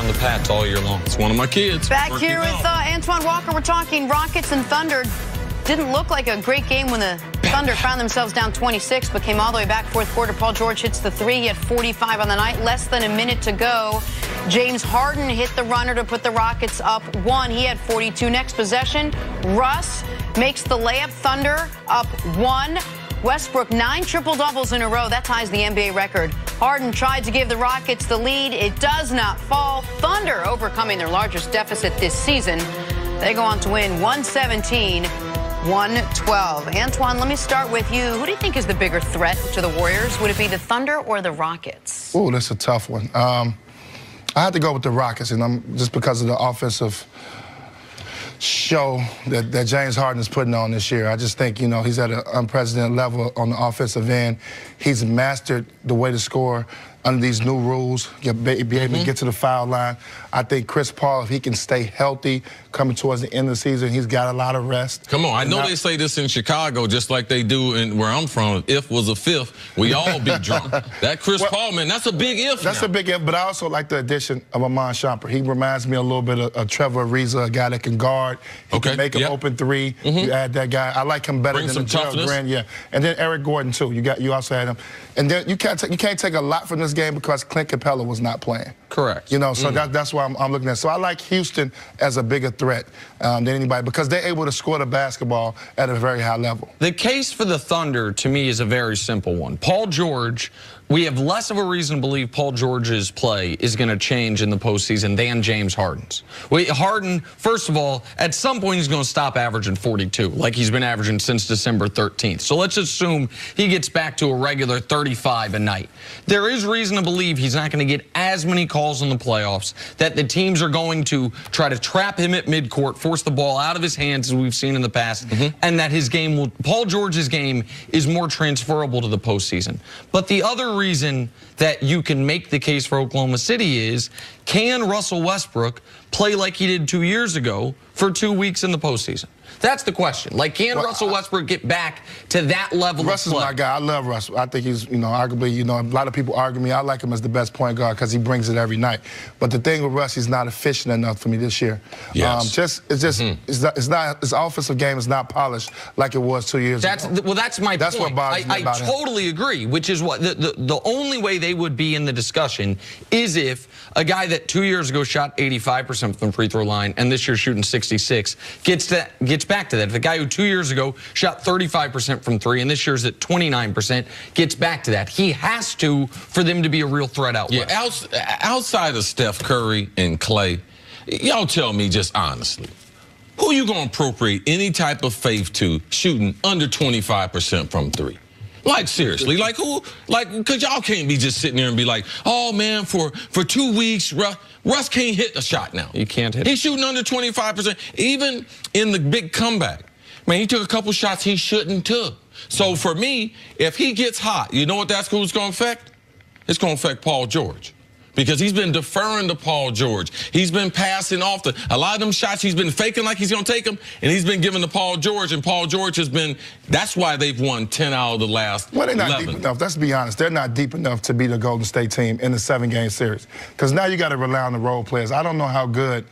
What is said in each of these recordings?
the Pats all year long. It's one of my kids. Back here with Antoine Walker, we're talking Rockets and Thunder. Didn't look like a great game when the Thunder found themselves down 26, but came all the way back fourth quarter. Paul George hits the three. He had 45 on the night. Less than a minute to go. James Harden hit the runner to put the Rockets up one. He had 42. Next possession, Russ makes the layup. Thunder up one. Westbrook, 9 triple-doubles in a row. That ties the NBA record. Harden tried to give the Rockets the lead. It does not fall. Thunder overcoming their largest deficit this season. They go on to win 117-112. Antoine, let me start with you. Who do you think is the bigger threat to the Warriors? Would it be the Thunder or the Rockets? Oh, that's a tough one. I had to go with the Rockets, and just because of the offensive show that James Harden is putting on this year. I just think, he's at an unprecedented level on the offensive end. He's mastered the way to score under these new rules, be able to get to the foul line. I think Chris Paul, if he can stay healthy coming towards the end of the season, he's got a lot of rest. Come on, I know they say this in Chicago just like they do where I'm from. If was a fifth, we all be drunk. That Chris Paul, man, that's a big if. That's a big if, but I also like the addition of Iman Shumpert. He reminds me a little bit of Trevor Ariza, a guy that can guard. He can make an open three. You add that guy. I like him better than Gerald Grant. Yeah, and then Eric Gordon too. You also had him, and then you can't take a lot from this game because Clint Capella was not playing. Correct. So that's why I'm looking at. So I like Houston as a bigger threat than anybody because they're able to score the basketball at a very high level. The case for the Thunder, to me, is a very simple one. Paul George, we have less of a reason to believe Paul George's play is going to change in the postseason than James Harden's. Harden, first of all, at some point he's going to stop averaging 42, like he's been averaging since December 13th. So let's assume he gets back to a regular 35 a night. There is reason to believe he's not going to get as many calls in the playoffs, that the teams are going to try to trap him at midcourt, force the ball out of his hands, as we've seen in the past, and that his game Paul George's game is more transferable to the postseason. But the other reason that you can make the case for Oklahoma City is, can Russell Westbrook play like he did 2 years ago for 2 weeks in the postseason? That's the question. Like, can Russell Westbrook get back to that level Russ of play? Russ is my guy. I love Russell. I think he's, arguably, a lot of people argue me. I like him as the best point guard because he brings it every night. But the thing with Russ, he's not efficient enough for me this year. Yes. It's not his offensive game is not polished like it was 2 years ago. Well, that's my point. That's what bothers me about him. I totally agree, which is what the only way they would be in the discussion is if a guy that 2 years ago shot 85% from the free throw line and this year shooting 66 gets back to that. If a guy who 2 years ago shot 35% from three and this year's at 29% gets back to that. He has to for them to be a real threat out west. Yeah, outside of Steph Curry and Clay, y'all tell me just honestly, who you going to appropriate any type of faith to shooting under 25% from three? Like, seriously, because y'all can't be just sitting there and be like, oh, man, for 2 weeks, Russ can't hit a shot now. You can't hit. He's shooting under 25%. Even in the big comeback, man, he took a couple shots he shouldn't took. So, for me, if he gets hot, you know what that's who's going to affect? It's going to affect Paul George. Because he's been deferring to Paul George. He's been passing off a lot of them shots. He's been faking like he's going to take them, and he's been giving to Paul George, and Paul George has been, that's why they've won 10 out of the last 11. Well, they're not deep enough. Let's be honest. They're not deep enough to beat a Golden State team in a 7-game series. Because now you got to rely on the role players. I don't know how good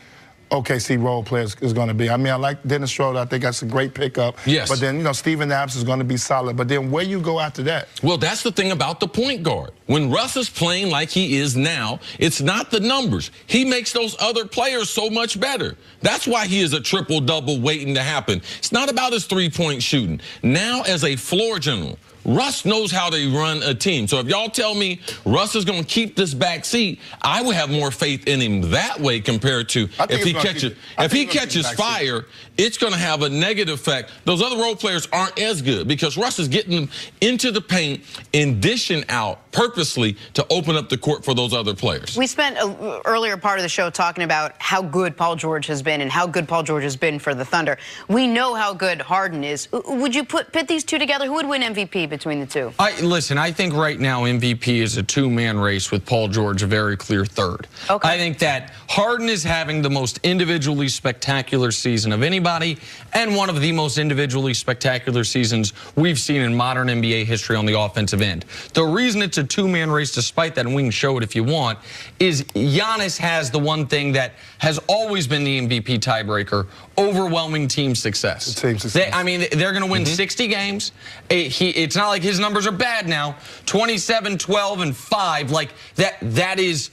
OKC role players is going to be. I mean, I like Dennis Schroeder. I think that's a great pickup. Yes. But then, Steven Adams is going to be solid. But then where you go after that? Well, that's the thing about the point guard. When Russ is playing like he is now, it's not the numbers. He makes those other players so much better. That's why he is a triple-double waiting to happen. It's not about his three-point shooting. Now, as a floor general, Russ knows how to run a team. So if y'all tell me Russ is going to keep this back seat, I would have more faith in him that way compared to if he catches fire, it's going to have a negative effect. Those other role players aren't as good because Russ is getting them into the paint and dishing out purposely to open up the court for those other players. We spent an earlier part of the show talking about how good Paul George has been and how good Paul George has been for the Thunder. We know how good Harden is. Would you pit these two together? Who would win MVP between the two? Listen, I think right now MVP is a two-man race with Paul George a very clear third. Okay. I think that Harden is having the most individually spectacular season of anybody and one of the most individually spectacular seasons we've seen in modern NBA history on the offensive end. The reason it's a two-man race, despite that, and we can show it if you want, is Giannis has the one thing that has always been the MVP tiebreaker: overwhelming team success. Team success. They're going to win 60 games. It's not like his numbers are bad now. 27, 12, and 5. Like that is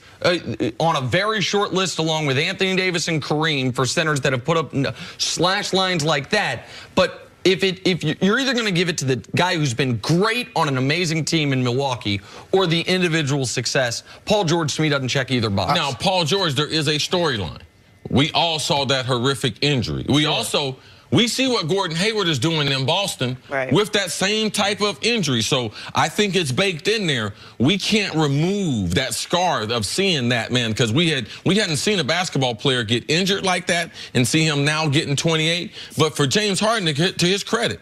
on a very short list, along with Anthony Davis and Kareem, for centers that have put up slash lines like that. But if you're either going to give it to the guy who's been great on an amazing team in Milwaukee or the individual success, Paul George to me doesn't check either box. Now, Paul George, there is a storyline. We all saw that horrific injury. We see what Gordon Hayward is doing in Boston with that same type of injury. So I think it's baked in there. We can't remove that scar of seeing that, man, because we hadn't seen a basketball player get injured like that and see him now getting 28. But for James Harden, to his credit,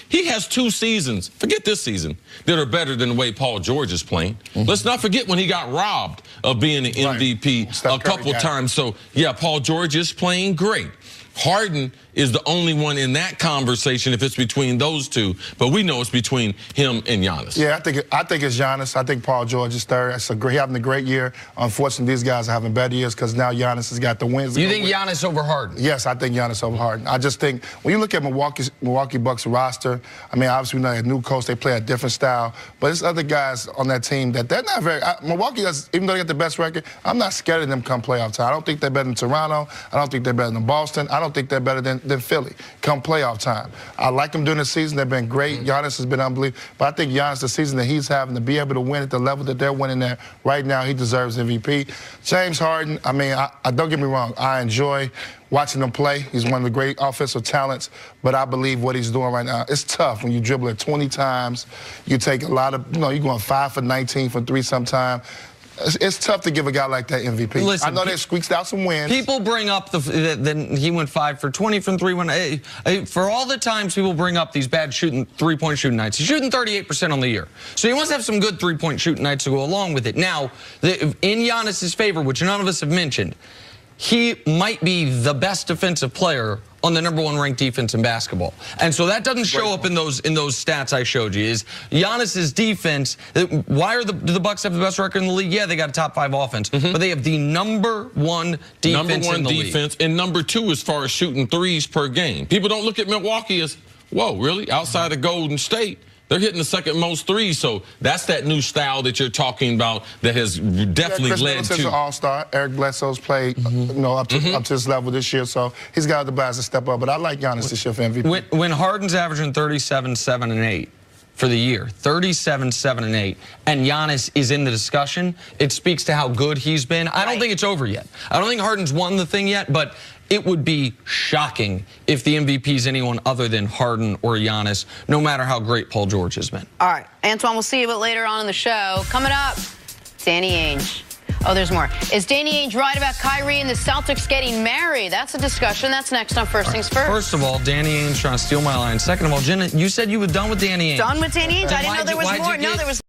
he has 2 seasons, forget this season, that are better than the way Paul George is playing. Let's not forget when he got robbed of being an MVP a couple times. So, yeah, Paul George is playing great. Harden is the only one in that conversation if it's between those two, but we know it's between him and Giannis. Yeah, I think it's Giannis. I think Paul George is third. He's having a great year. Unfortunately, these guys are having better years because now Giannis has got the wins. You think Giannis over Harden? Yes, I think Giannis over Harden. I just think when you look at Milwaukee Bucks roster, I mean, obviously we know a new coach, they play a different style, but there's other guys on that team that they're not very. Milwaukee does, even though they got the best record, I'm not scared of them come playoff time. I don't think they're better than Toronto. I don't think they're better than Boston. I don't think they're better than Philly come playoff time. I like them during the season. They've been great. Giannis has been unbelievable. But I think Giannis, the season that he's having, to be able to win at the level that they're winning at right now, he deserves MVP. James Harden, I mean, I don't get me wrong. I enjoy watching him play. He's one of the great offensive talents, but I believe what he's doing right now, it's tough when you dribble it 20 times. You take a lot of, you're going 5 for 19 for 3 sometimes. It's tough to give a guy like that MVP. Listen, I know they squeaked out some wins. People bring up that he went 5 for 20 from 3. For all the times people bring up these bad three-point shooting nights, he's shooting 38% on the year. So he must have some good three-point shooting nights to go along with it. Now, in Giannis's favor, which none of us have mentioned, he might be the best defensive player on the #1 ranked defense in basketball. And so that doesn't show up in those stats I showed you. Is Giannis's defense, why do the Bucks have the best record in the league? Yeah, they got a top 5 offense, but they have the #1 defense in the league. And #2 as far as shooting threes per game. People don't look at Milwaukee as, whoa, really? Outside of Golden State, they're hitting the second most threes, so that's that new style that you're talking about that has definitely led to. Chris an all-star. Eric Bledsoe's played, up to this level this year, so he's got the blast to step up. But I like Giannis this year for MVP. When Harden's averaging 37, 7, and 8 for the year, 37, 7, and 8, and Giannis is in the discussion, it speaks to how good he's been. I don't think it's over yet. I don't think Harden's won the thing yet, but it would be shocking if the MVP is anyone other than Harden or Giannis, no matter how great Paul George has been. All right, Antoine, we'll see you a bit later on in the show. Coming up, Danny Ainge. Oh, there's more. Is Danny Ainge right about Kyrie and the Celtics getting married? That's a discussion. That's next on First Things First. First of all, Danny Ainge trying to steal my line. Second of all, Jenna, you said you were done with Danny Ainge. Done with Danny Ainge? I didn't know there was more. No, there was